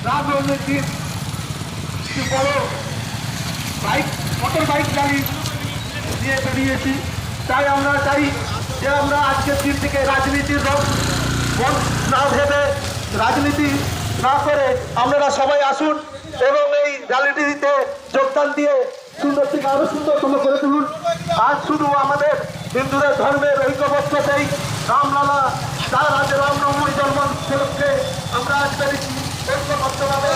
রামনবমীর বড় bike motor bike গাড়ি নিয়ে বেরিয়েছি। তাই আমরা চাই যে আমরা আজকের দিন থেকে রাজনীতির মন না ভেবে, রাজনীতি না করে আপনারা সবাই আসুন এবং এই র্যালিটিতে যোগদান দিয়ে সুন্দর থেকে আরো সুন্দরতম করে তুলুন। আজ শুধু আমাদের হিন্দুদের ধর্মের ঐক্যবদ্ধতেই রামলালা তার আজ রামনবমী জন্ম উপলক্ষে আমরা আজ বেরিয়েছি ঐক্যবদ্ধভাবে।